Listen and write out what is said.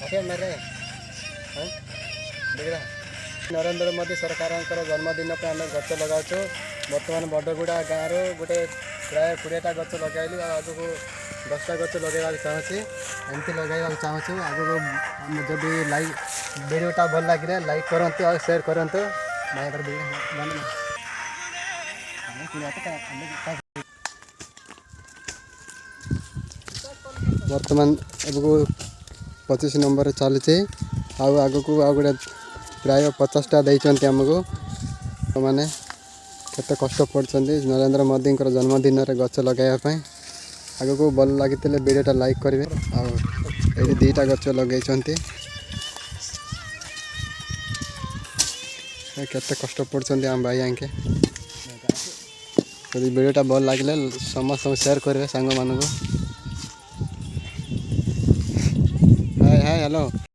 मेरे नरेंद्र मोदी सरकार जन्मदिन पर आम गच लगाऊ बर्तमान बड़गुड़ा गाँव गोटे प्राय 20टा गच लगेलु आग को 10टा गच लगेगा चाहूँगी एमती लगेगा चाहूँ आग को जब लाइक वीडियोटा भल लगे लाइक करूँ और शेयर करूँ बर्तमान एबको 25 नंबर चलुचे आग को आ गए प्राय 50टा देते आमको मैंने केते कष्ट पड़ते नरेंद्र मोदी जन्मदिन में गच लगाइवाई आग को भल लगी वीडियोटा लाइक करेंगे और 2टा गच लगे केते कष्ट पड़ते आम भाई आके यदि वीडियोटा भल लगे समस्त शेयर करेंगे सांग मानू हाय हाय हेलो।